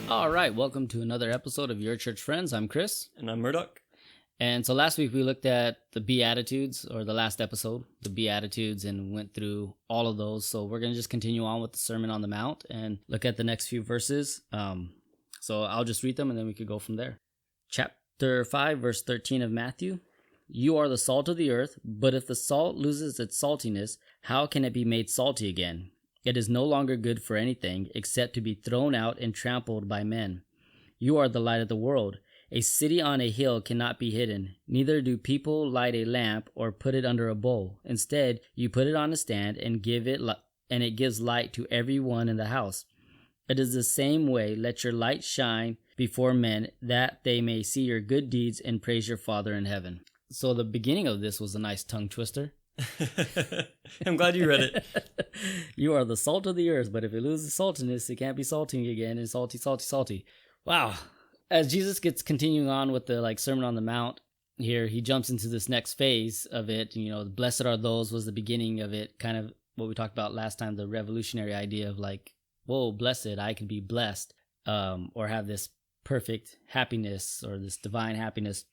All right, welcome to another episode of Your Church Friends. I'm Chris. And I'm Murdoch. And so last week we looked at the Beatitudes, or the last episode, the Beatitudes, and went through all of those. So we're going to just continue on with the Sermon on the Mount and look at the next few verses. So I'll just read them and then we could go from there. Chapter 5, verse 13 of Matthew. You are the salt of the earth, but if the salt loses its saltiness, how can it be made salty again? It is no longer good for anything except to be thrown out and trampled by men. You are the light of the world. A city on a hill cannot be hidden. Neither do people light a lamp or put it under a bowl. Instead, you put it on a stand and it gives light to everyone in the house. It is the same way. Let your light shine before men, that they may see your good deeds and praise your Father in heaven. So the beginning of this was a nice tongue twister. I'm glad you read it. You are the salt of the earth, but if it loses saltiness, it can't be salting again. And salty, salty, salty. Wow. As Jesus gets continuing on with the Sermon on the Mount here, he jumps into this next phase of it. Blessed are those was the beginning of it, kind of what we talked about last time, the revolutionary idea of whoa, blessed, I can be blessed, or have this perfect happiness or this divine happiness.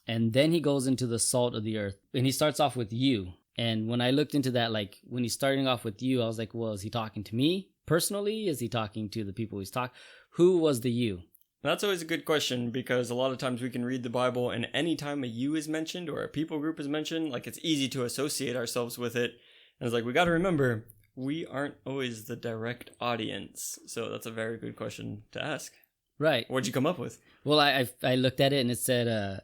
And then he goes into the salt of the earth, and he starts off with you. And when I looked into that, when he's starting off with you, I was like, well, is he talking to me personally? Is he talking to the people he's talking? Who was the you? That's always a good question, because a lot of times we can read the Bible and anytime a you is mentioned or a people group is mentioned, it's easy to associate ourselves with it. And it's we got to remember, we aren't always the direct audience. So that's a very good question to ask. Right. What'd you come up with? Well, I looked at it and it said,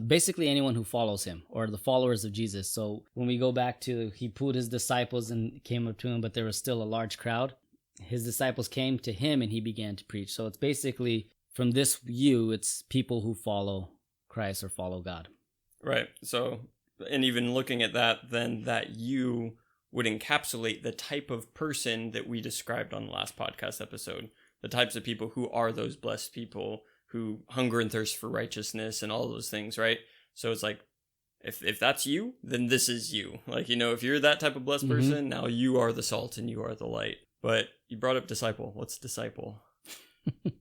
basically anyone who follows him or the followers of Jesus. So when we go back to, he pulled his disciples and came up to him, but there was still a large crowd. His disciples came to him and he began to preach. So it's basically from this you, it's people who follow Christ or follow God. Right. So, and even looking at that, then that you would encapsulate the type of person that we described on the last podcast episode, the types of people who are those blessed people who hunger and thirst for righteousness and all those things, right? So it's if that's you, then this is you. If you're that type of blessed person, now you are the salt and you are the light. But you brought up disciple. What's disciple? I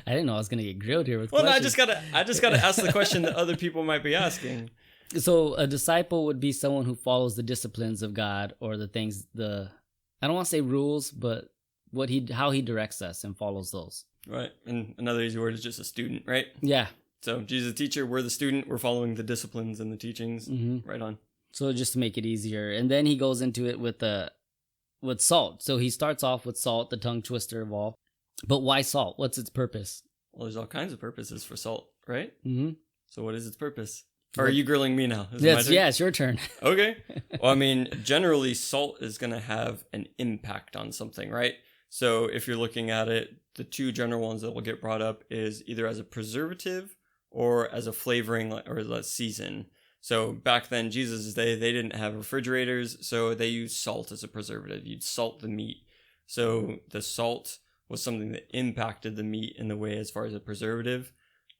didn't know I was going to get grilled here with questions. Well, I just gotta ask the question that other people might be asking. So a disciple would be someone who follows the disciplines of God, or the things, I don't want to say rules, but how he directs us and follows those. Right. And another easy word is just a student, right? Yeah. So Jesus is the teacher, we're the student, we're following the disciplines and the teachings. Right on. So just to make it easier. And then he goes into it with salt. So he starts off with salt, the tongue twister of all. But why salt? What's its purpose? Well, there's all kinds of purposes for salt, right? Mm-hmm. So what is its purpose? Or are you grilling me now? Yeah, it's your turn. Okay. Well, generally salt is going to have an impact on something, right? So if you're looking at it, the two general ones that will get brought up is either as a preservative or as a flavoring or a season. So back then, Jesus' day, they didn't have refrigerators, so they used salt as a preservative. You'd salt the meat. So the salt was something that impacted the meat in the way as far as a preservative.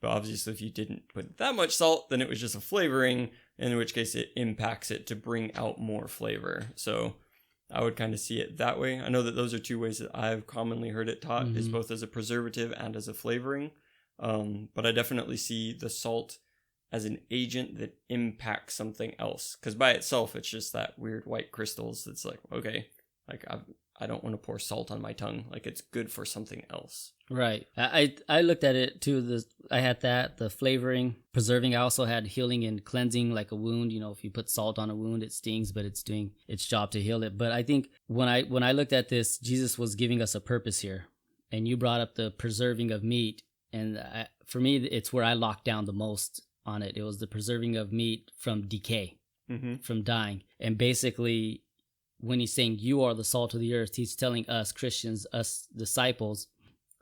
But obviously, if you didn't put that much salt, then it was just a flavoring, in which case it impacts it to bring out more flavor. So I would kind of see it that way. I know that those are two ways that I've commonly heard it taught, is both as a preservative and as a flavoring. But I definitely see the salt as an agent that impacts something else. Because by itself, it's just that weird white crystals that's okay, I don't want to pour salt on my tongue. It's good for something else. Right. I looked at it too. I had the flavoring, preserving. I also had healing and cleansing, like a wound. If you put salt on a wound, it stings, but it's doing its job to heal it. But I think when I looked at this, Jesus was giving us a purpose here. And you brought up the preserving of meat. And for me, it's where I locked down the most on it. It was the preserving of meat from decay, from dying. And basically, when he's saying you are the salt of the earth, he's telling us Christians, us disciples,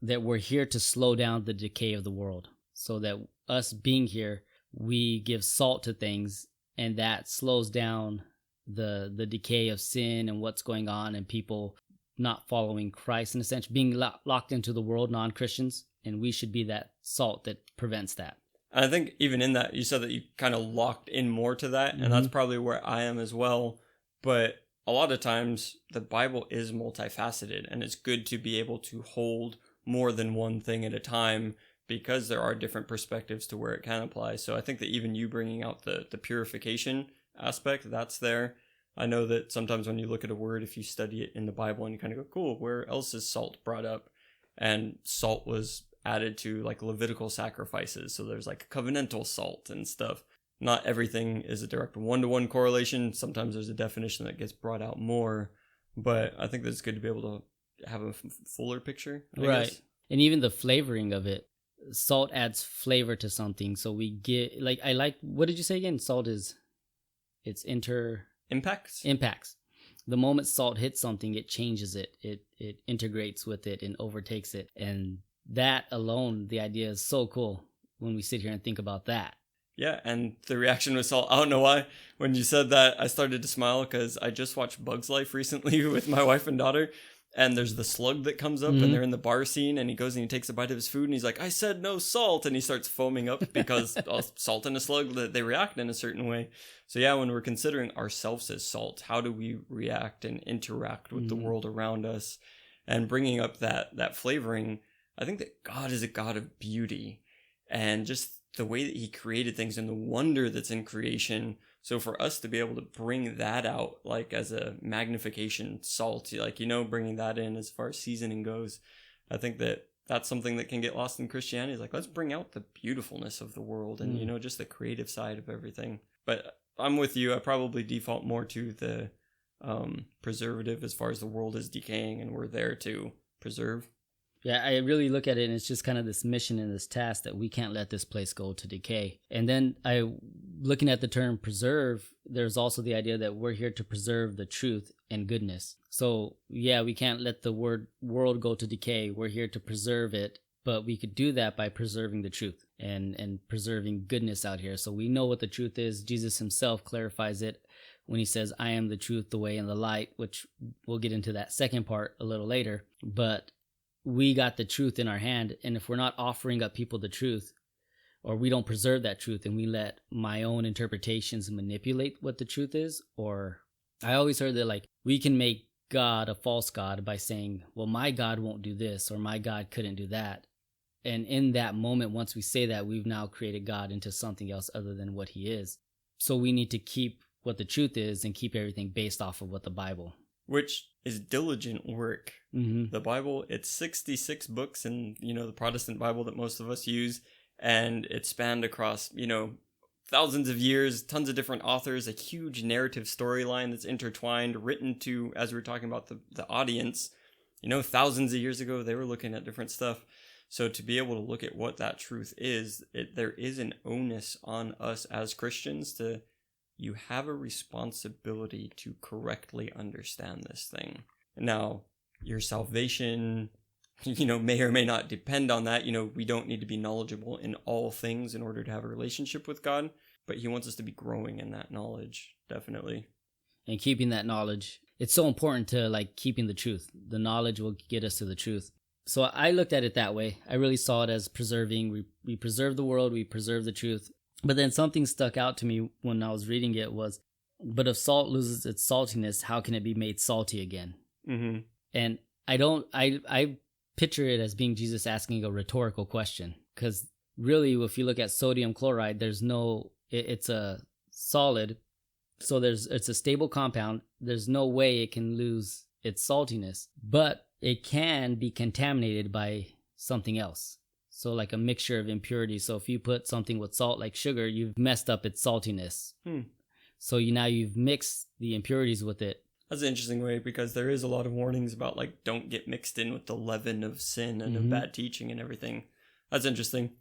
that we're here to slow down the decay of the world. So that us being here, we give salt to things, and that slows down the decay of sin and what's going on, and people not following Christ, in a sense, being locked into the world, non-Christians, and we should be that salt that prevents that. I think even in that, you said that you kind of locked in more to that, and that's probably where I am as well. But a lot of times, the Bible is multifaceted, and it's good to be able to hold more than one thing at a time, because there are different perspectives to where it can apply. So I think that even you bringing out the purification aspect, that's there. I know that sometimes when you look at a word, if you study it in the Bible and you kind of go, cool, where else is salt brought up? And salt was added to like Levitical sacrifices. So there's like covenantal salt and stuff. Not everything is a direct one-to-one correlation. Sometimes there's a definition that gets brought out more. But I think that it's good to be able to have a fuller picture. I guess. And even the flavoring of it. Salt adds flavor to something. So we get, like, I like, what did you say again? Salt is, it's impacts. The moment salt hits something, it changes it. It integrates with it and overtakes it. And that alone, the idea is so cool when we sit here and think about that. Yeah, and the reaction with salt, I don't know why. When you said that, I started to smile because I just watched Bug's Life recently with my wife and daughter. And there's the slug that comes up and they're in the bar scene and he goes and he takes a bite of his food and he's like, I said no salt. And he starts foaming up because salt and a slug, they react in a certain way. So yeah, when we're considering ourselves as salt, how do we react and interact with the world around us? And bringing up that flavoring, I think that God is a God of beauty and just the way that he created things and the wonder that's in creation. So for us to be able to bring that out, like as a magnification salt, like, bringing that in as far as seasoning goes, I think that that's something that can get lost in Christianity. Is like, let's bring out the beautifulness of the world and, just the creative side of everything. But I'm with you. I probably default more to the preservative as far as the world is decaying and we're there to preserve. Yeah, I really look at it and it's just kind of this mission and this task that we can't let this place go to decay. And then looking at the term preserve, there's also the idea that we're here to preserve the truth and goodness. So yeah, we can't let the world go to decay. We're here to preserve it, but we could do that by preserving the truth and preserving goodness out here. So we know what the truth is. Jesus himself clarifies it when he says, I am the truth, the way, and the light, which we'll get into that second part a little later. But we got the truth in our hand, and if we're not offering up people the truth, or we don't preserve that truth and we let my own interpretations manipulate what the truth is, or I always heard that like we can make God a false God by saying, well, my God won't do this, or my God couldn't do that. And in that moment, once we say that, we've now created God into something else other than what he is. So we need to keep what the truth is and keep everything based off of what the Bible, which is diligent work. The Bible, it's 66 books in, the Protestant Bible that most of us use. And it spanned across, thousands of years, tons of different authors, a huge narrative storyline that's intertwined, written to, as we were talking about the audience, thousands of years ago, they were looking at different stuff. So to be able to look at what that truth is, there is an onus on us as Christians to, you have a responsibility to correctly understand this thing. Now, your salvation, may or may not depend on that. We don't need to be knowledgeable in all things in order to have a relationship with God, but he wants us to be growing in that knowledge, definitely. And keeping that knowledge. It's so important to keeping the truth. The knowledge will get us to the truth. So I looked at it that way. I really saw it as preserving. We preserve the world, we preserve the truth. But then something stuck out to me when I was reading it was, but if salt loses its saltiness, how can it be made salty again? And I picture it as being Jesus asking a rhetorical question, because really, if you look at sodium chloride, it's a solid, so it's a stable compound. There's no way it can lose its saltiness, but it can be contaminated by something else. So like a mixture of impurities. So if you put something with salt like sugar, you've messed up its saltiness. So now you've mixed the impurities with it. That's an interesting way, because there is a lot of warnings about don't get mixed in with the leaven of sin and of bad teaching and everything. That's interesting.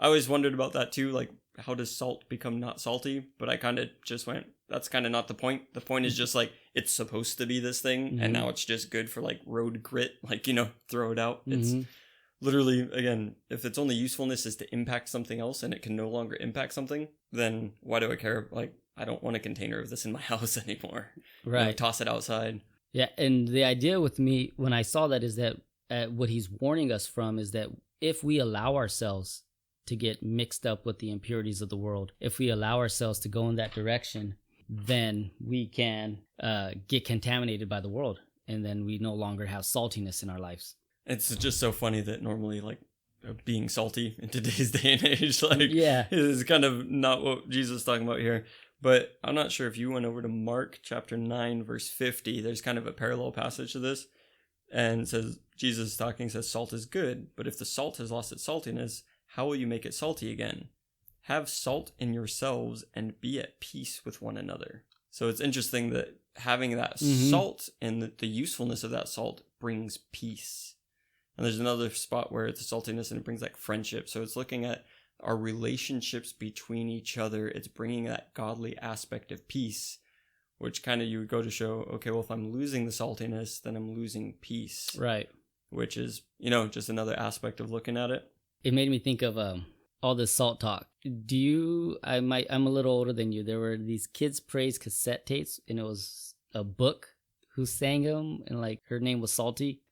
I always wondered about that too, how does salt become not salty? But I kind of just went, that's kind of not the point. The point is just it's supposed to be this thing, and now it's just good for road grit, throw it out. It's literally, again, if its only usefulness is to impact something else and it can no longer impact something, then why do I care? I don't want a container of this in my house anymore. Right. Toss it outside. Yeah, and the idea with me when I saw that is that what he's warning us from is that if we allow ourselves to get mixed up with the impurities of the world, if we allow ourselves to go in that direction, then we can get contaminated by the world, and then we no longer have saltiness in our lives. It's just so funny that normally, like, being salty in today's day and age, like, Yeah. is kind of not what Jesus is talking about here. But I'm not sure if you went over to Mark chapter 9, verse 50, there's kind of a parallel passage to this. And it says, Jesus talking says, salt is good, but if the salt has lost its saltiness, how will you make it salty again? Have salt in yourselves and be at peace with one another. So it's interesting that having that salt and the usefulness of that salt brings peace. And there's another spot where it's saltiness and it brings like friendship. So it's looking at our relationships between each other. It's bringing that godly aspect of peace, which kind of you would go to show, okay, well, if I'm losing the saltiness, then I'm losing peace. Right. Which is, just another aspect of looking at it. It made me think of all this salt talk. I'm a little older than you. There were these kids praise cassette tapes, and it was a book who sang them, and like her name was Salty.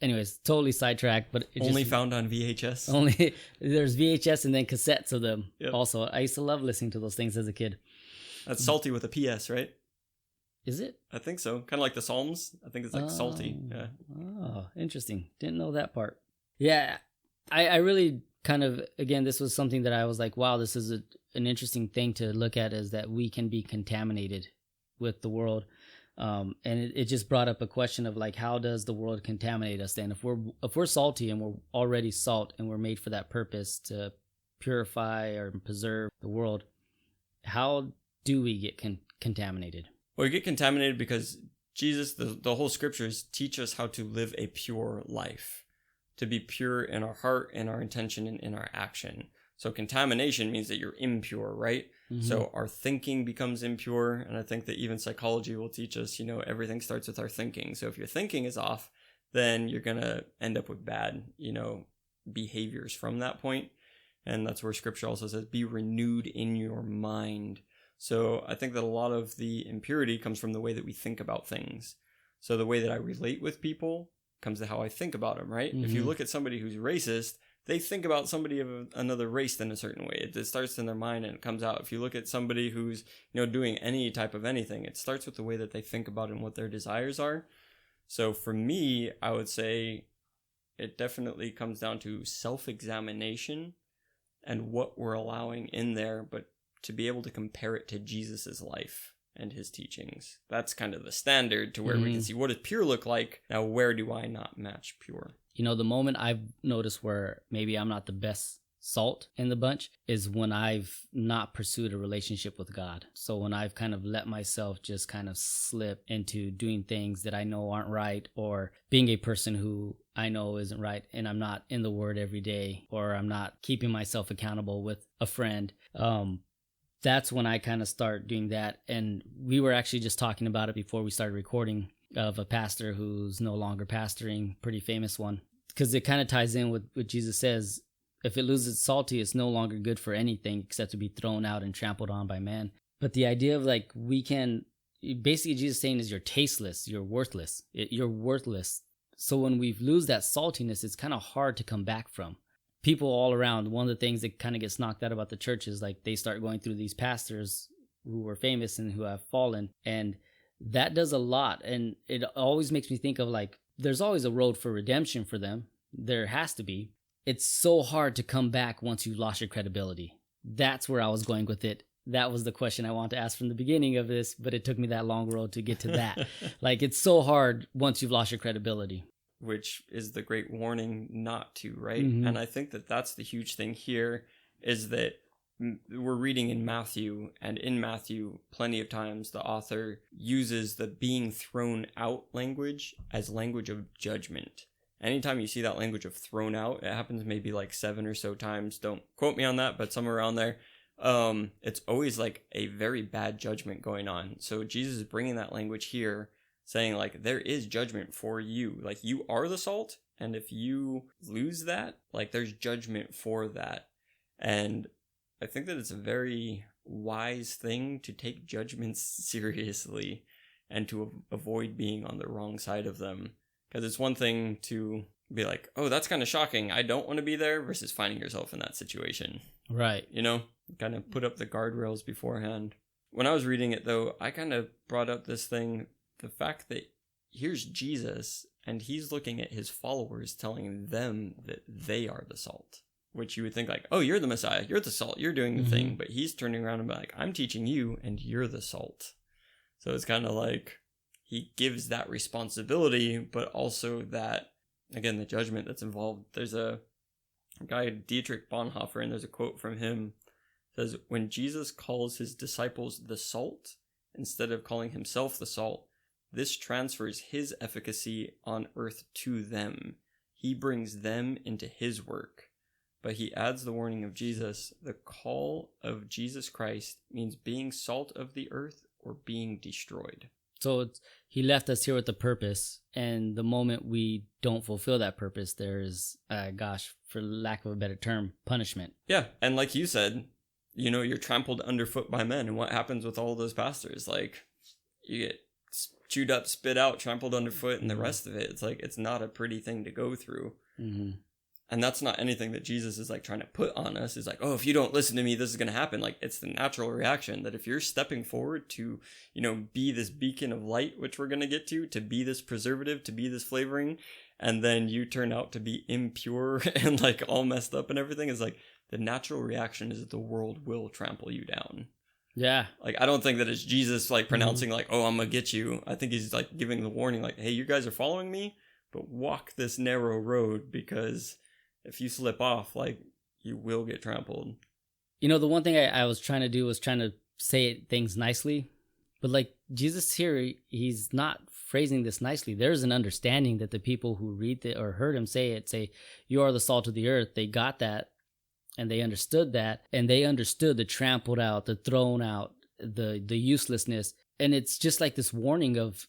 Anyways, totally sidetracked, but it only found on VHS. Only there's VHS and then cassettes of them. Yep. Also, I used to love listening to those things as a kid. That's Salty with a PS, right? Is it? I think so. Kind of like the Psalms. I think it's like Salty. Yeah. Oh, interesting. Didn't know that part. Yeah, I really kind of, again, this was something that I was like, wow, this is an interesting thing to look at, is that we can be contaminated with the world. And it just brought up a question of like, how does the world contaminate us then? If we're salty and we're already salt and we're made for that purpose to purify or preserve the world, how do we get contaminated? Well, we get contaminated because Jesus, the whole scriptures teach us how to live a pure life, to be pure in our heart, in our intention, and in our action. So contamination means that you're impure, right? Mm-hmm. So our thinking becomes impure. And I think that even psychology will teach us, everything starts with our thinking. So if your thinking is off, then you're going to end up with bad, behaviors from that point. And that's where scripture also says, be renewed in your mind. So I think that a lot of the impurity comes from the way that we think about things. So the way that I relate with people comes to how I think about them, right? Mm-hmm. If you look at somebody who's racist, they think about somebody of another race in a certain way. It starts in their mind and it comes out. If you look at somebody who's, doing any type of anything, it starts with the way that they think about it and what their desires are. So for me, I would say it definitely comes down to self-examination and what we're allowing in there, but to be able to compare it to Jesus's life and his teachings. That's kind of the standard to where we can see, what does pure look like? Now, where do I not match pure? The moment I've noticed where maybe I'm not the best salt in the bunch is when I've not pursued a relationship with God. So when I've kind of let myself just kind of slip into doing things that I know aren't right, or being a person who I know isn't right, and I'm not in the Word every day, or I'm not keeping myself accountable with a friend, that's when I kind of start doing that. And we were actually just talking about it before we started recording, of a pastor who's no longer pastoring, pretty famous one, because it kind of ties in with what Jesus says. If it loses salty, it's no longer good for anything except to be thrown out and trampled on by man. But the idea of like, basically Jesus saying is you're tasteless, you're worthless, you're worthless. So when we lose that saltiness, it's kind of hard to come back from. People all around, one of the things that kind of gets knocked out about the church is like they start going through these pastors who were famous and who have fallen, and that does a lot. And it always makes me think of like, there's always a road for redemption for them. There has to be. It's so hard to come back once you've lost your credibility. That's where I was going with it. That was the question I wanted to ask from the beginning of this, but it took me that long road to get to that. Like, it's so hard once you've lost your credibility. Which is the great warning not to, right? Mm-hmm. And I think that that's the huge thing here, is that we're reading in Matthew, and in Matthew, plenty of times the author uses the being thrown out language as language of judgment. Anytime you see that language of thrown out, it happens maybe like 7 or so times. Don't quote me on that, but somewhere around there. It's always like a very bad judgment going on. So Jesus is bringing that language here, saying like, there is judgment for you. Like, you are the salt, and if you lose that, like, there's judgment for that. And I think that it's a very wise thing to take judgments seriously and to avoid being on the wrong side of them. Because it's one thing to be like, oh, that's kind of shocking, I don't want to be there, versus finding yourself in that situation. Right. Kind of put up the guardrails beforehand. When I was reading it, though, I kind of brought up this thing, the fact that here's Jesus, and he's looking at his followers, telling them that they are the salt. Which you would think like, oh, you're the Messiah, you're the salt, you're doing the thing. But he's turning around and be like, I'm teaching you, and you're the salt. So it's kind of like he gives that responsibility, but also that, again, the judgment that's involved. There's a guy, Dietrich Bonhoeffer, and there's a quote from him. It says, when Jesus calls his disciples the salt, instead of calling himself the salt, this transfers his efficacy on earth to them. He brings them into his work. But he adds the warning of Jesus. The call of Jesus Christ means being salt of the earth or being destroyed. So he left us here with a purpose, and the moment we don't fulfill that purpose, there is, for lack of a better term, punishment. Yeah, and like you said, you're trampled underfoot by men, and what happens with all those pastors? Like, you get chewed up, spit out, trampled underfoot, and the rest of it. It's like, it's not a pretty thing to go through. Mm-hmm. And that's not anything that Jesus is like trying to put on us. Is like, oh, if you don't listen to me, this is going to happen. Like, it's the natural reaction that if you're stepping forward to, be this beacon of light, which we're going to get to be this preservative, to be this flavoring, and then you turn out to be impure and like all messed up and everything, is like the natural reaction is that the world will trample you down. Yeah. Like, I don't think that it's Jesus like pronouncing like, oh, I'm going to get you. I think he's like giving the warning like, hey, you guys are following me, but walk this narrow road, because if you slip off, like, you will get trampled. The one thing I was trying to do was trying to say things nicely, but like Jesus here, he's not phrasing this nicely. There's an understanding that the people who read it or heard him say, you are the salt of the earth. They got that, and they understood that, and they understood the trampled out, the thrown out, the uselessness. And it's just like this warning of,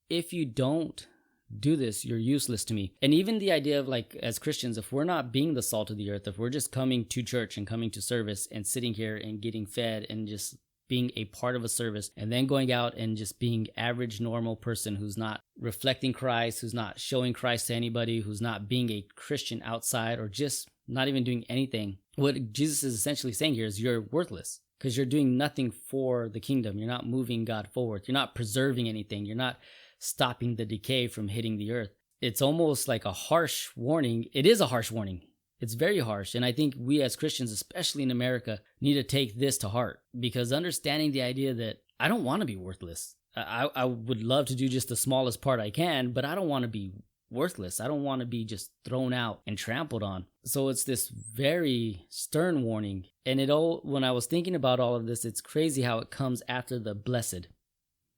if you don't do this, you're useless to me. And even the idea of like, as Christians, if we're not being the salt of the earth, if we're just coming to church and coming to service and sitting here and getting fed and just being a part of a service, and then going out and just being average, normal person who's not reflecting Christ, who's not showing Christ to anybody, who's not being a Christian outside, or just not even doing anything, what Jesus is essentially saying here is you're worthless, because you're doing nothing for the kingdom. You're not moving God forward. You're not preserving anything. You're not stopping the decay from hitting the earth. It's almost like a harsh warning. It is a harsh warning. It's very harsh. And I think we as Christians, especially in America, need to take this to heart, because understanding the idea that I don't want to be worthless. I would love to do just the smallest part I can, but I don't want to be worthless. I don't want to be just thrown out and trampled on. So it's this very stern warning. And when I was thinking about all of this, it's crazy how it comes after the blessed.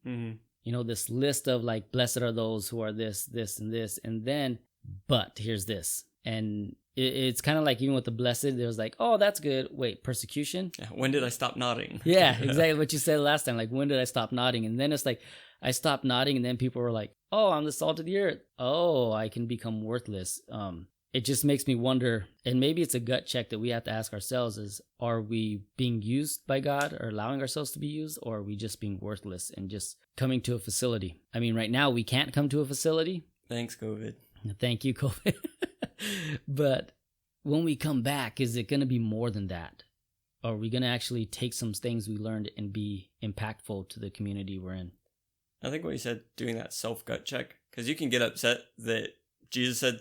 Mm-hmm. This list of like, blessed are those who are this, this, and this, and then, but here's this. And it's kind of like, even with the blessed, there's like, oh, that's good. Wait, persecution? Yeah, when did I stop nodding? Yeah, exactly what you said last time. Like, when did I stop nodding? And then it's like, I stopped nodding, and then people were like, oh, I'm the salt of the earth. Oh, I can become worthless. It just makes me wonder, and maybe it's a gut check that we have to ask ourselves, is, are we being used by God, or allowing ourselves to be used, or are we just being worthless and just coming to a facility? I mean, right now we can't come to a facility. Thanks, COVID. Thank you, COVID. But when we come back, is it going to be more than that? Are we going to actually take some things we learned and be impactful to the community we're in? I think what you said, doing that self-gut check, because you can get upset that Jesus said,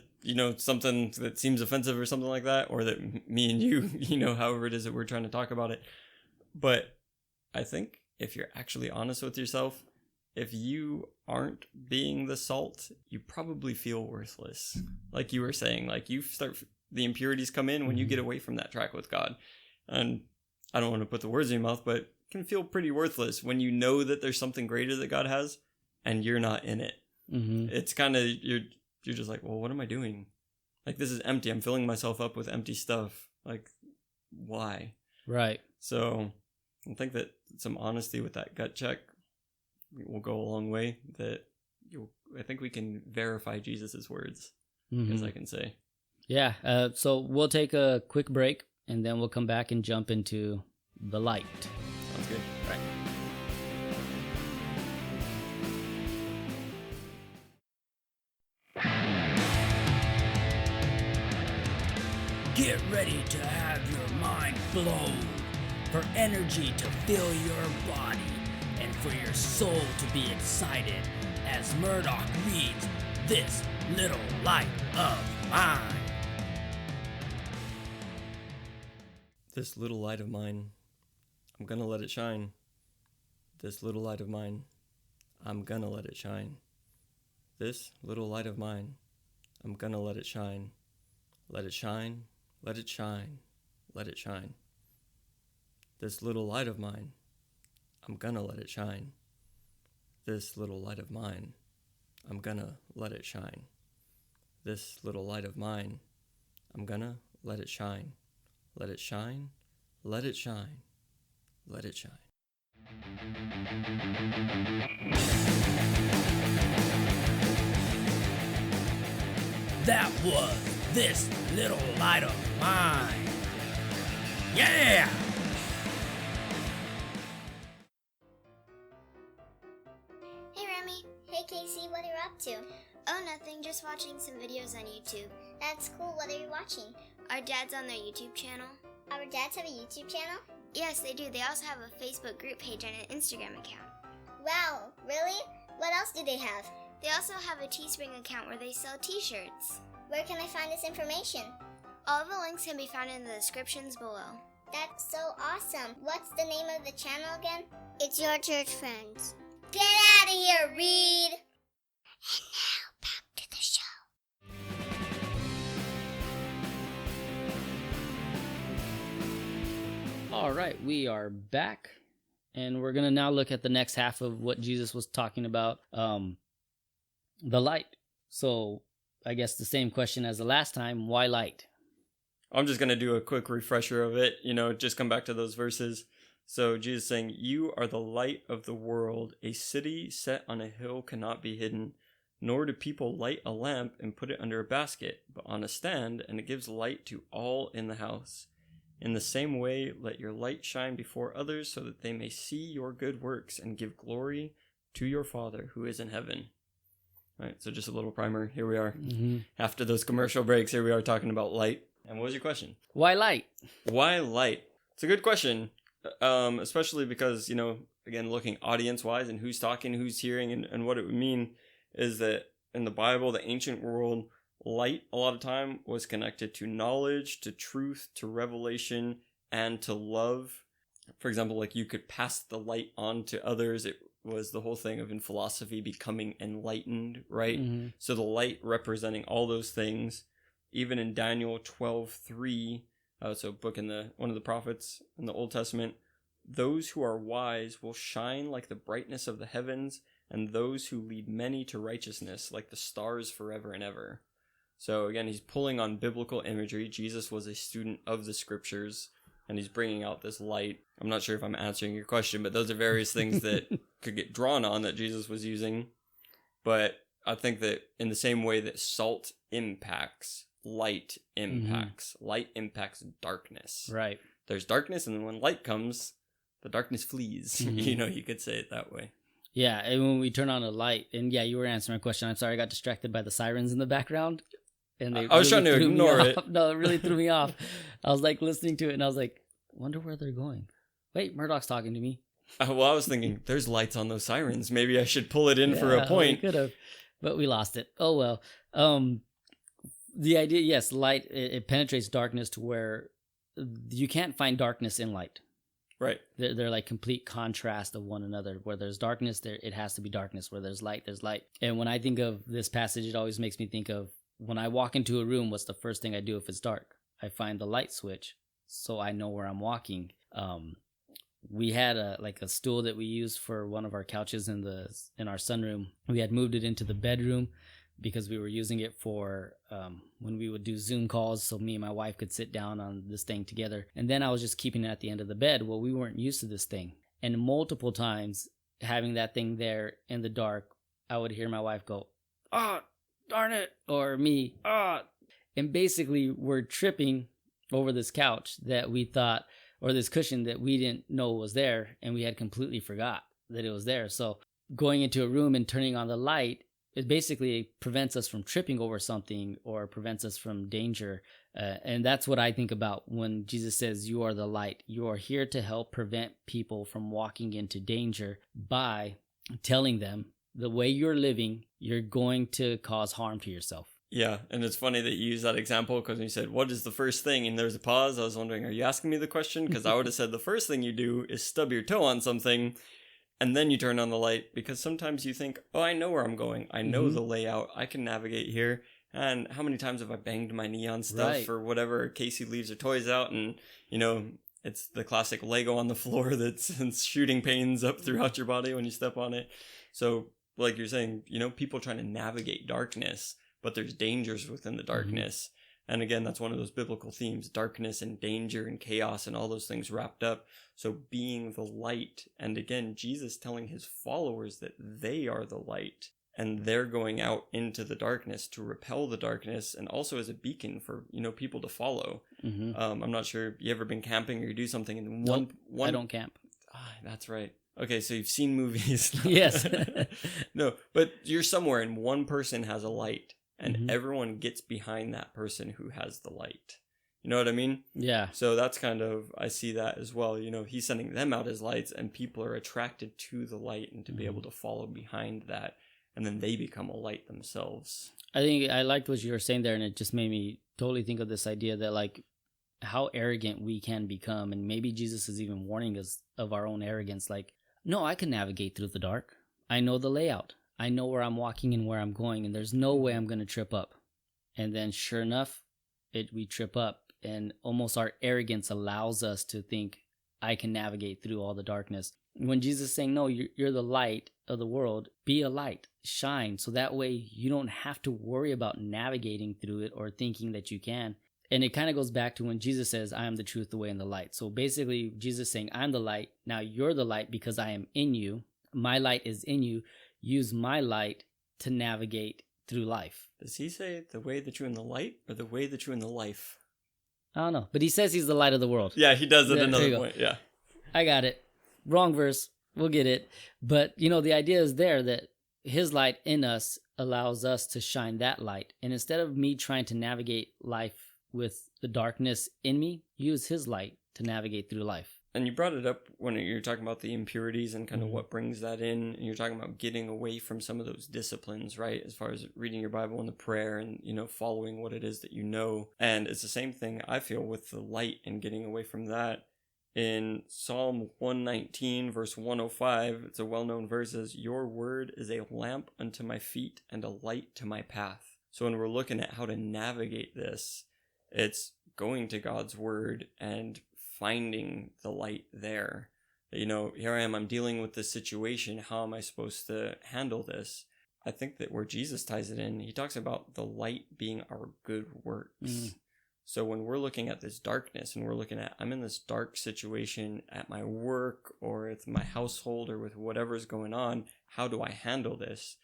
something that seems offensive or something like that, or that me and you, however it is that we're trying to talk about it. But I think if you're actually honest with yourself, if you aren't being the salt, you probably feel worthless. Like you were saying, like the impurities come in when you get away from that track with God. And I don't want to put the words in your mouth, but it can feel pretty worthless when you know that there's something greater that God has and you're not in it. Mm-hmm. It's kind of, you're just like, well, what am I doing? Like, this is empty. I'm filling myself up with empty stuff. Like, why? Right. So I think that some honesty with that gut check will go a long way. I think we can verify Jesus's words, as I can say. Yeah. So we'll take a quick break, and then we'll come back and jump into the light. Sounds good. All right. Get ready to have your mind blown, for energy to fill your body, and for your soul to be excited as Murdoch reads this little light of mine. This little light of mine, I'm gonna let it shine. This little light of mine, I'm gonna let it shine. This little light of mine, I'm gonna let it shine. Let it shine, let it shine, let it shine. This little light of mine, I'm gonna let it shine. This little light of mine, I'm gonna let it shine. This little light of mine, I'm gonna let it shine. Let it shine, let it shine, let it shine. That was This Little Light of Mine. Yeah! Hey Remy. Hey Casey, what are you up to? Oh, nothing, just watching some videos on YouTube. That's cool, what are you watching? Our dads on their YouTube channel. Our dads have a YouTube channel? Yes, they do. They also have a Facebook group page and an Instagram account. Wow, really? What else do they have? They also have a Teespring account where they sell t-shirts. Where can I find this information? All of the links can be found in the descriptions below. That's so awesome. What's the name of the channel again? It's Your Church Friends. Get out of here, Reed! And now, back to the show. All right, we are back, and we're going to now look at the next half of what Jesus was talking about, the light. So I guess the same question as the last time, why light? I'm just going to do a quick refresher of it, just come back to those verses. So Jesus saying, "You are the light of the world. A city set on a hill cannot be hidden, nor do people light a lamp and put it under a basket, but on a stand, and it gives light to all in the house. In the same way, let your light shine before others so that they may see your good works and give glory to your Father who is in heaven." All right, so just a little primer. Here we are. Mm-hmm. After those commercial breaks, here we are talking about light. And what was your question? Why light? Why light? It's a good question, especially because, again, looking audience-wise and who's talking, who's hearing, and what it would mean is that in the Bible, the ancient world, light a lot of time was connected to knowledge, to truth, to revelation, and to love. For example, like you could pass the light on to others. It was the whole thing of in philosophy becoming enlightened, right? Mm-hmm. So the light representing all those things. Even in Daniel 12:3, so book in one of the prophets in the Old Testament, those who are wise will shine like the brightness of the heavens, and those who lead many to righteousness like the stars forever and ever. So again, he's pulling on biblical imagery. Jesus was a student of the scriptures, and he's bringing out this light. I'm not sure if I'm answering your question, but those are various things that could get drawn on that Jesus was using. But I think that in the same way that salt impacts, light impacts. Mm-hmm. Light impacts darkness. Right. There's darkness, and then when light comes, the darkness flees. Mm-hmm. You could say it that way. Yeah, and when we turn on a light, and yeah, you were answering my question. I'm sorry, I got distracted by the sirens in the background. And I was trying to ignore it. No, it really threw me off. I was like listening to it, and I was like, wonder where they're going. Wait, Murdoch's talking to me. Well, I was thinking, there's lights on those sirens. Maybe I should pull it in for a point. We could have, but we lost it. Oh, well. The idea, yes, light, it penetrates darkness to where you can't find darkness in light. Right. They're like complete contrast of one another. Where there's darkness, it has to be darkness. Where there's light, there's light. And when I think of this passage, it always makes me think of when I walk into a room, what's the first thing I do if it's dark? I find the light switch so I know where I'm walking. We had a stool that we used for one of our couches in our sunroom. We had moved it into the bedroom because we were using it for when we would do Zoom calls, so me and my wife could sit down on this thing together. And then I was just keeping it at the end of the bed. Well, we weren't used to this thing. And multiple times having that thing there in the dark, I would hear my wife go, "Oh, darn it," or me, "Oh." And basically we're tripping over this couch that we thought, or this cushion that we didn't know was there, and we had completely forgot that it was there. So going into a room and turning on the light, it basically prevents us from tripping over something or prevents us from danger. And that's what I think about when Jesus says, "You are the light." You are here to help prevent people from walking into danger by telling them the way you're living, you're going to cause harm to yourself. Yeah, and it's funny that you use that example because when you said, what is the first thing? And there's a pause. I was wondering, are you asking me the question? Because I would have said the first thing you do is stub your toe on something and then you turn on the light, because sometimes you think, oh, I know where I'm going. I know the layout. I can navigate here. And how many times have I banged my knee on stuff or whatever? Casey leaves her toys out and, you know, it's the classic Lego on the floor that sends shooting pains up throughout your body when you step on it. So like you're saying, you know, people trying to navigate darkness, but there's dangers within the darkness. And again, that's one of those biblical themes, darkness and danger and chaos and all those things wrapped up. So being the light, and again, Jesus telling his followers that they are the light and they're going out into the darkness to repel the darkness and also as a beacon for, you know, people to follow. I'm not sure, you ever been camping or you do something and Nope, I don't camp. That's right. Okay, so you've seen movies. Yes. No, but you're somewhere and one person has a light. And everyone gets behind that person who has the light. You know what I mean? Yeah. So that's kind of, I see that as well. You know, he's sending them out as lights and people are attracted to the light and to be able to follow behind that. And then they become a light themselves. I think I liked what you were saying there, and it just made me totally think of this idea that, like, how arrogant we can become. And maybe Jesus is even warning us of our own arrogance. Like, no, I can navigate through the dark. I know the layout. I know where I'm walking and where I'm going, and there's no way I'm going to trip up. And then sure enough, we trip up, and almost our arrogance allows us to think, I can navigate through all the darkness. When Jesus is saying, no, you're the light of the world, be a light, shine, so that way you don't have to worry about navigating through it or thinking that you can. And it kind of goes back to when Jesus says, I am the truth, the way, and the light. So basically, Jesus is saying, I'm the light. Now you're the light because I am in you. My light is in you. Use my light to navigate through life. Does he say the way, the truth, and the light, or the way, the truth, and the life? I don't know, but he says he's the light of the world. Yeah, he does at another point. Yeah, I got it. Wrong verse. We'll get it. But, you know, the idea is there that his light in us allows us to shine that light. And instead of me trying to navigate life with the darkness in me, use his light to navigate through life. And you brought it up when you're talking about the impurities and kind of what brings that in. And you're talking about getting away from some of those disciplines, right? As far as reading your Bible and the prayer and, you know, following what it is that you know. And it's the same thing I feel with the light and getting away from that. In Psalm 119, verse 105, it's a well-known verse, says, your word is a lamp unto my feet and a light to my path. So when we're looking at how to navigate this, it's going to God's word and finding the light there. You know, here I am, I'm dealing with this situation. How am I supposed to handle this? I think that where Jesus ties it in, he talks about the light being our good works. So when we're looking at this darkness and we're looking at, I'm in this dark situation at my work or with my household or with whatever's going on, how do I handle this?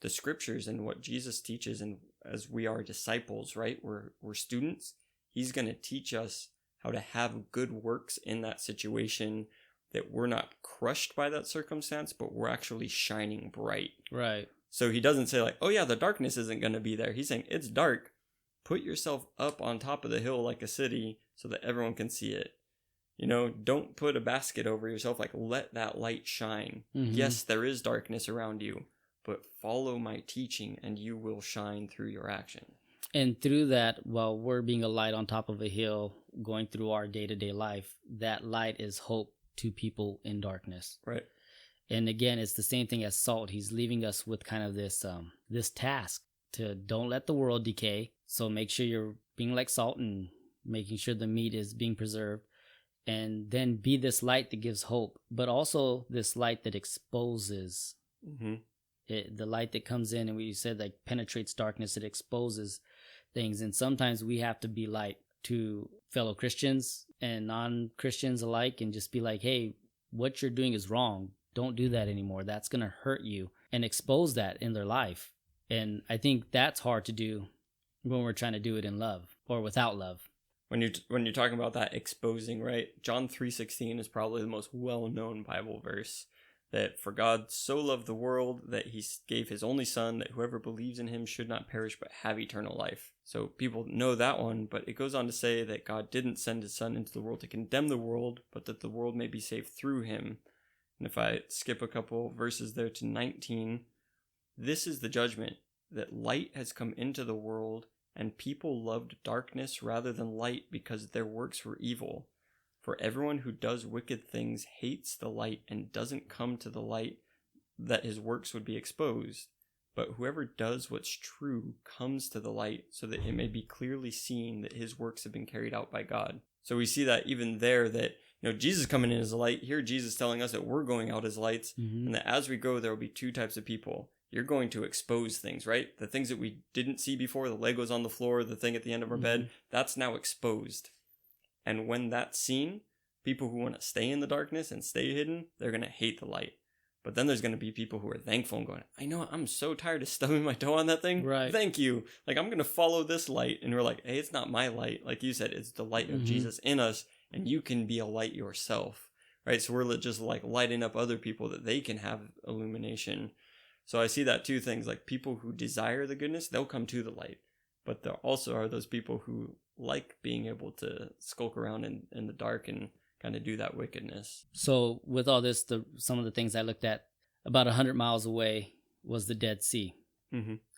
The scriptures and what Jesus teaches, and as we are disciples, right? We're students. He's going to teach us how to have good works in that situation, that we're not crushed by that circumstance, but we're actually shining bright. Right. So he doesn't say like, oh yeah, the darkness isn't going to be there. He's saying it's dark. Put yourself up on top of the hill like a city so that everyone can see it. You know, don't put a basket over yourself. Like, let that light shine. Yes, there is darkness around you, but follow my teaching and you will shine through your action. And through that, while we're being a light on top of a hill, going through our day-to-day life, that light is hope to people in darkness. Right. And again, it's the same thing as salt. He's leaving us with kind of this task to don't let the world decay. So make sure you're being like salt and making sure the meat is being preserved. And then be this light that gives hope, but also this light that exposes. The light that comes in, and we said like penetrates darkness, it exposes things. And sometimes we have to be light to fellow Christians and non-Christians alike and just be like, hey, what you're doing is wrong. Don't do that anymore. That's going to hurt you, and expose that in their life. And I think that's hard to do when we're trying to do it in love or without love. When you're talking about that exposing, right? John 3:16 is probably the most well-known Bible verse. That for God so loved the world that he gave his only son, that whoever believes in him should not perish but have eternal life. So people know that one, but it goes on to say that God didn't send his son into the world to condemn the world, but that the world may be saved through him. And if I skip a couple verses there to 19, This is the judgment, that light has come into the world, and people loved darkness rather than light because their works were evil. For everyone who does wicked things hates the light and doesn't come to the light, that his works would be exposed. But whoever does what's true comes to the light, so that it may be clearly seen that his works have been carried out by God. So we see that even there, that Jesus coming in as a light. Here Jesus telling us that we're going out as lights, and that as we go, there will be two types of people. You're going to expose things, right? The things that we didn't see before, the Legos on the floor, the thing at the end of our bed, that's now exposed. And when that's seen, people who want to stay in the darkness and stay hidden, they're going to hate the light. But then there's going to be people who are thankful and going, I know, I'm so tired of stubbing my toe on that thing. Right. Thank you. Like, I'm going to follow this light. And we're like, hey, it's not my light. Like you said, it's the light of Jesus in us, and you can be a light yourself, right? So we're just like lighting up other people that they can have illumination. So I see that two things, like people who desire the goodness, they'll come to the light. But there also are those people who like being able to skulk around in the dark and kind of do that wickedness. So with all this, some of the things I looked at, about 100 miles away was the Dead Sea.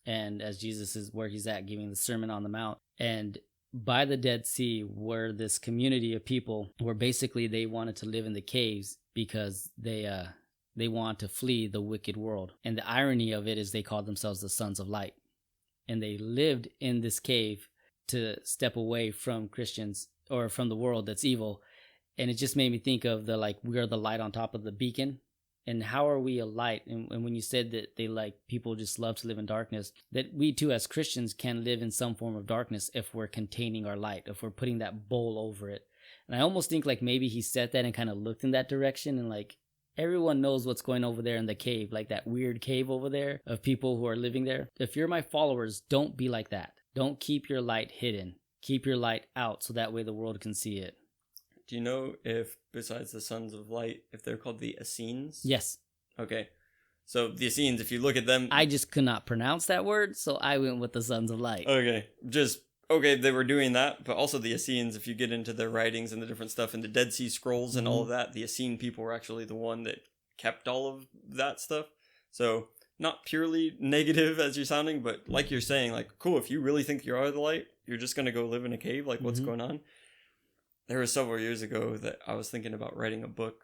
And as Jesus is where he's at, giving the Sermon on the Mount. And by the Dead Sea were this community of people where basically they wanted to live in the caves because they want to flee the wicked world. And the irony of it is they called themselves the Sons of Light. And they lived in this cave to step away from Christians or from the world that's evil. And it just made me think of we are the light on top of the beacon. And how are we a light? And when you said that people just love to live in darkness, that we too as Christians can live in some form of darkness if we're containing our light, if we're putting that bowl over it. And I almost think maybe he said that and kind of looked in that direction, and everyone knows what's going over there in the cave, like that weird cave over there of people who are living there. If you're my followers, don't be like that. Don't keep your light hidden. Keep your light out so that way the world can see it. Do you know if, besides the Sons of Light, if they're called the Essenes? Yes. Okay. So the Essenes, if you look at them... I just could not pronounce that word, so I went with the Sons of Light. Okay. They were doing that, but also the Essenes, if you get into their writings and the different stuff in the Dead Sea Scrolls and all of that, the Essene people were actually the one that kept all of that stuff. So not purely negative as you're sounding, but like you're saying, cool, if you really think you are the light, you're just going to go live in a cave? What's going on? There was several years ago that I was thinking about writing a book,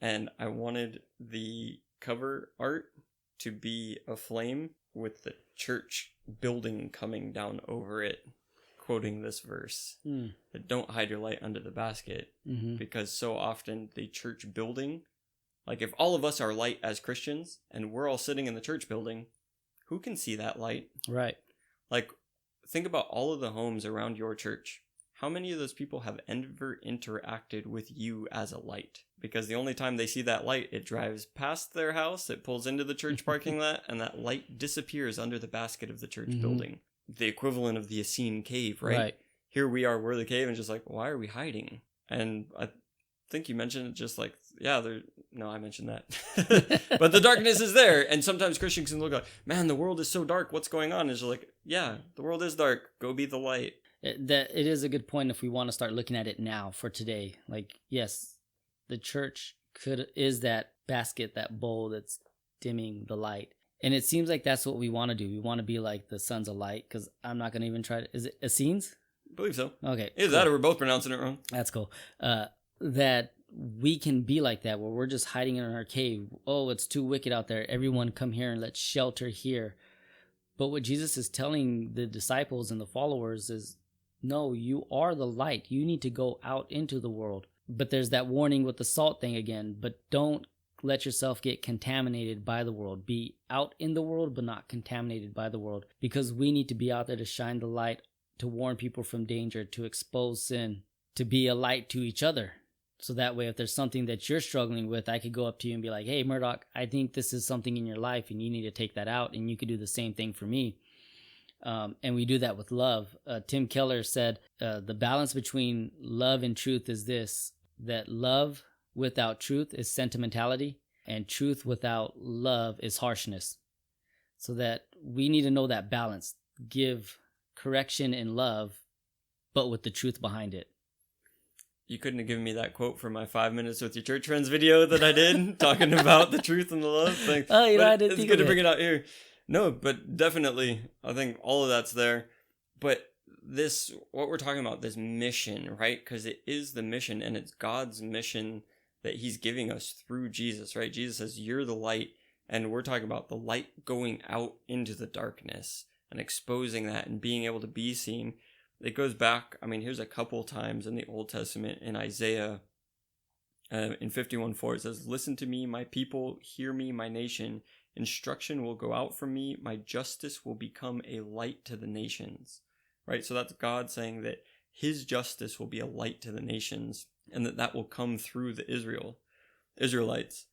and I wanted the cover art to be a flame with the church building coming down over it, quoting this verse, that don't hide your light under the basket, because so often the church building, if all of us are light as Christians, and we're all sitting in the church building, who can see that light? Right. Think about all of the homes around your church. How many of those people have ever interacted with you as a light? Because the only time they see that light, it drives past their house, it pulls into the church parking lot, and that light disappears under the basket of the church building. The equivalent of the Essene cave, right? Here we are, we're the cave, and just why are we hiding? And I think you mentioned it just no, I mentioned that. But the darkness is there, and sometimes Christians can look man, the world is so dark, what's going on? And it's yeah, the world is dark, go be the light. That it is a good point if we want to start looking at it now for today. Yes, the church is that basket, that bowl that's dimming the light. And it seems like that's what we want to do. We want to be like the Sons of Light, because I'm not going to even try to... Is it Essenes? I believe so. Okay. Either that or we're both pronouncing it wrong. That's cool. That we can be like that, where we're just hiding in our cave. Oh, it's too wicked out there. Everyone come here and let's shelter here. But what Jesus is telling the disciples and the followers is, no, you are the light. You need to go out into the world. But there's that warning with the salt thing again. But don't let yourself get contaminated by the world. Be out in the world, but not contaminated by the world. Because we need to be out there to shine the light, to warn people from danger, to expose sin, to be a light to each other. So that way, if there's something that you're struggling with, I could go up to you and be like, hey, Murdoch, I think this is something in your life and you need to take that out. And you could do the same thing for me. And we do that with love. Tim Keller said, the balance between love and truth is this, that love without truth is sentimentality, and truth without love is harshness. So that we need to know that balance, give correction in love, but with the truth behind it. You couldn't have given me that quote for my 5 minutes with your church friends video that I did, talking about the truth and the love thing. Oh, I didn't think it's good to of bring it out here. No, but definitely, I think all of that's there. But what we're talking about, this mission, right? Because it is the mission, and it's God's mission that he's giving us through Jesus, right? Jesus says, you're the light, and we're talking about the light going out into the darkness and exposing that and being able to be seen. It goes back, I mean, here's a couple times in the Old Testament, in Isaiah, in 51:4, it says, listen to me, my people, hear me, my nation. Instruction will go out from me, my justice will become a light to the nations. Right? So that's God saying that his justice will be a light to the nations, and that will come through the Israelites.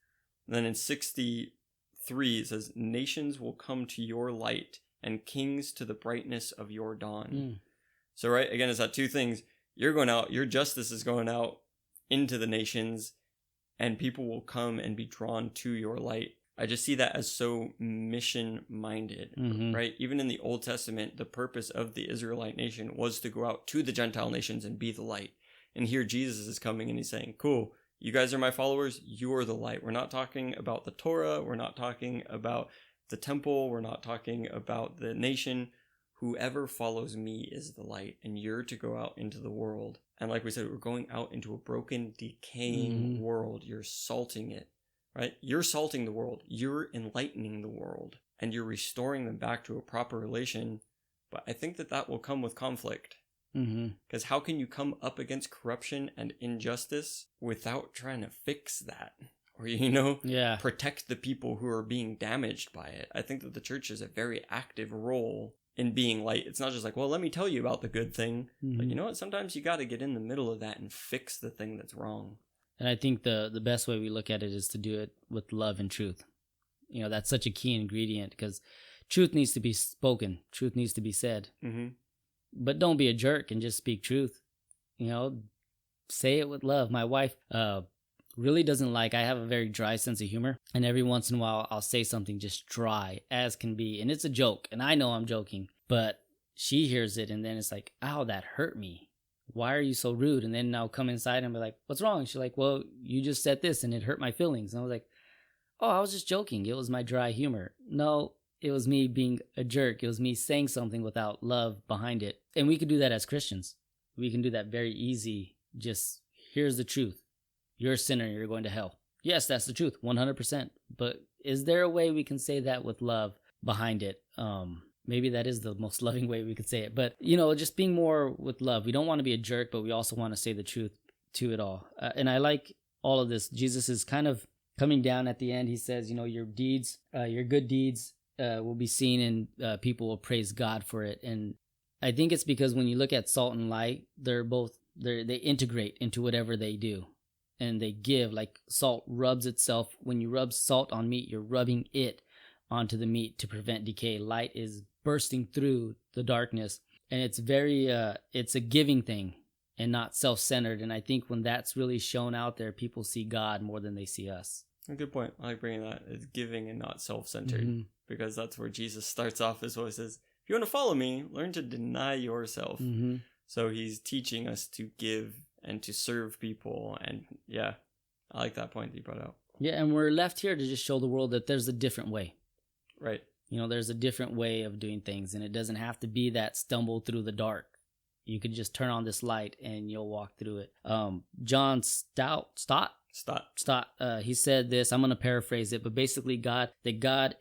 And then in 63, it says, nations will come to your light, and kings to the brightness of your dawn. So, right, again, it's that two things. You're going out, your justice is going out into the nations, and people will come and be drawn to your light. I just see that as so mission-minded, right? Even in the Old Testament, the purpose of the Israelite nation was to go out to the Gentile nations and be the light. And here Jesus is coming and he's saying, cool, you guys are my followers, you're the light. We're not talking about the Torah, we're not talking about the temple, we're not talking about the nation. Whoever follows me is the light, and you're to go out into the world. And like we said, we're going out into a broken, decaying world. You're salting it. Right? You're salting the world. You're enlightening the world. And you're restoring them back to a proper relation. But I think that will come with conflict. Because how can you come up against corruption and injustice without trying to fix that? Or, protect the people who are being damaged by it? I think that the church has a very active role in being light. It's not just like, well, let me tell you about the good thing. But you know what? Sometimes you got to get in the middle of that and fix the thing that's wrong. And I think the best way we look at it is to do it with love and truth. That's such a key ingredient, because truth needs to be spoken. Truth needs to be said. But don't be a jerk and just speak truth. Say it with love. My wife really doesn't I have a very dry sense of humor. And every once in a while, I'll say something just dry as can be. And it's a joke. And I know I'm joking. But she hears it and then it's like, ow, that hurt me. Why are you so rude? And then I'll come inside and be like, what's wrong? She's like, well, you just said this and it hurt my feelings. And I was like, oh, I was just joking. It was my dry humor. No, it was me being a jerk. It was me saying something without love behind it. And we can do that as Christians. We can do that very easy. Just, here's the truth. You're a sinner. You're going to hell. Yes, that's the truth. 100%. But is there a way we can say that with love behind it? Maybe that is the most loving way we could say it. But, just being more with love. We don't want to be a jerk, but we also want to say the truth to it all. And I like all of this. Jesus is kind of coming down at the end. He says, your deeds, your good deeds will be seen, and people will praise God for it. And I think it's because when you look at salt and light, they integrate into whatever they do. And they give, like salt rubs itself. When you rub salt on meat, you're rubbing it onto the meat to prevent decay. Light is bursting through the darkness, and it's it's a giving thing and not self-centered. And I think when that's really shown out there, people see God more than they see us. A good point. I like bringing that. It's giving and not self-centered, because that's where Jesus starts off his voice. Says, if you want to follow me, learn to deny yourself. So he's teaching us to give and to serve people. And yeah, I like that point that you brought out. Yeah, and we're left here to just show the world that there's a different way. Right. There's a different way of doing things, and it doesn't have to be that stumble through the dark. You could just turn on this light and you'll walk through it. John Stott, he said this, I'm going to paraphrase it, but basically God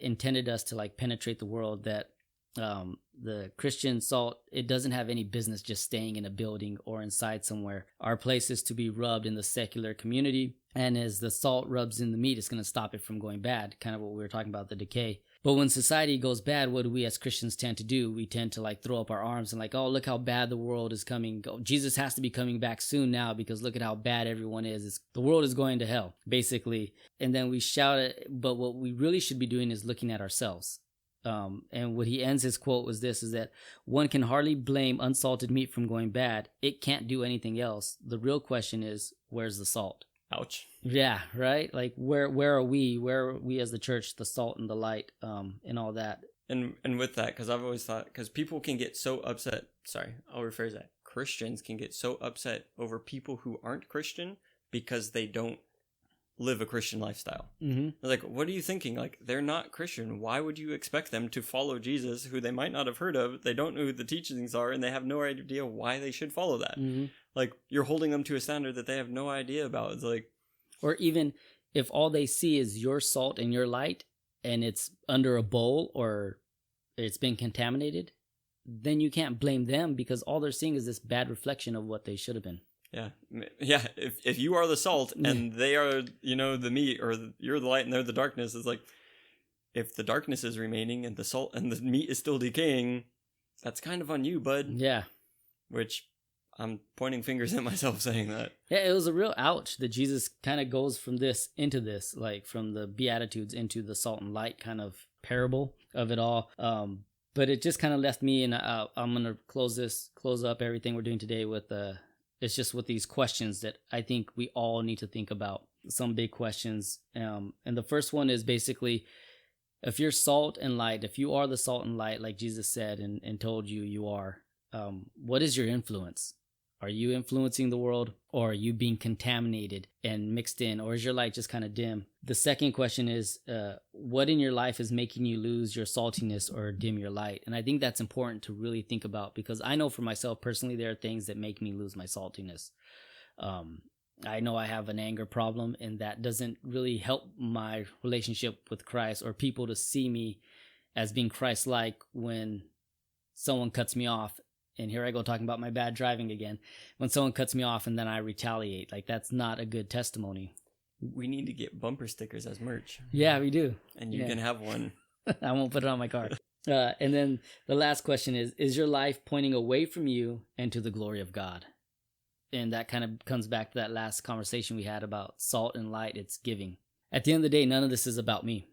intended us to penetrate the world, that the Christian salt, it doesn't have any business just staying in a building or inside somewhere. Our place is to be rubbed in the secular community, and as the salt rubs in the meat, it's going to stop it from going bad, kind of what we were talking about, the decay. But when society goes bad, what do we as Christians tend to do? We tend to throw up our arms and oh, look how bad the world is coming. Oh, Jesus has to be coming back soon now, because look at how bad everyone is. The world is going to hell, basically. And then we shout it, but what we really should be doing is looking at ourselves. And what he ends his quote was this, is that one can hardly blame unsalted meat from going bad. It can't do anything else. The real question is, where's the salt? Ouch. Yeah, right? Where are we? Where are we as the church, the salt and the light, and all that? And with that, because I've always thought, because people can get so upset, I'll rephrase that. Christians can get so upset over people who aren't Christian because they don't live a Christian lifestyle. Mm-hmm. Like, what are you thinking? Like, they're not Christian. Why would you expect them to follow Jesus, who they might not have heard of? They don't know who the teachings are, and they have no idea why they should follow that. Mm-hmm. Like, you're holding them to a standard that they have no idea about. It's like, or even if all they see is your salt and your light, and it's under a bowl or it's been contaminated, then you can't blame them, because all they're seeing is this bad reflection of what they should have been. Yeah. If you are the salt and they are, the meat, or you're the light and they're the darkness, it's like, if the darkness is remaining and the salt and the meat is still decaying, that's kind of on you, bud. Yeah. Which I'm pointing fingers at myself saying that. Yeah, it was a real ouch that Jesus kind of goes from this into this, like from the Beatitudes into the salt and light kind of parable of it all. But it just kind of left me, and I'm going to close up everything we're doing today with it's just with these questions that I think we all need to think about. Some big questions. And the first one is basically, if you're salt and light, if you are the salt and light, like Jesus said and told you are, what is your influence? Are you influencing the world, or are you being contaminated and mixed in, or is your light just kind of dim? The second question is, what in your life is making you lose your saltiness or dim your light? And I think that's important to really think about, because I know for myself personally, there are things that make me lose my saltiness. I know I have an anger problem, and that doesn't really help my relationship with Christ or people to see me as being Christ-like when someone cuts me off. And here I go talking about my bad driving again. When someone cuts me off and then I retaliate, like, that's not a good testimony. We need to get bumper stickers as merch. Yeah, we do. And you can have one. I won't put it on my car. And then the last question is your life pointing away from you and to the glory of God? And that kind of comes back to that last conversation we had about salt and light. It's giving. At the end of the day, none of this is about me.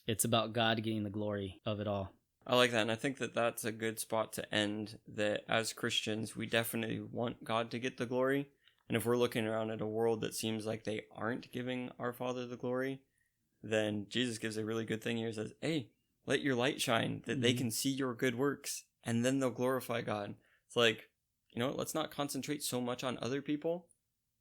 It's about God getting the glory of it all. I like that, and I think that that's a good spot to end, that as Christians, we definitely want God to get the glory. And if we're looking around at a world that seems like they aren't giving our Father the glory, then Jesus gives a really good thing here. He says, hey, let your light shine, that they can see your good works, and then they'll glorify God. It's like, let's not concentrate so much on other people.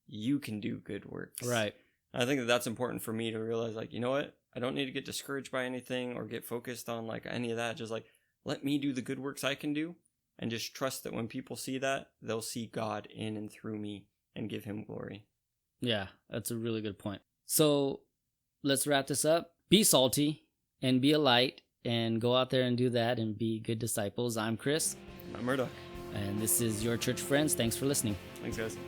You can do good works. Right. And I think that that's important for me to realize, like, you know what? I don't need to get discouraged by anything or get focused on like any of that. Just like, let me do the good works I can do, and just trust that when people see that, they'll see God in and through me and give him glory. Yeah, that's a really good point. So let's wrap this up. Be salty and be a light, and go out there and do that and be good disciples. I'm Chris. I'm Murdoch. And this is Your Church Friends. Thanks for listening. Thanks, guys.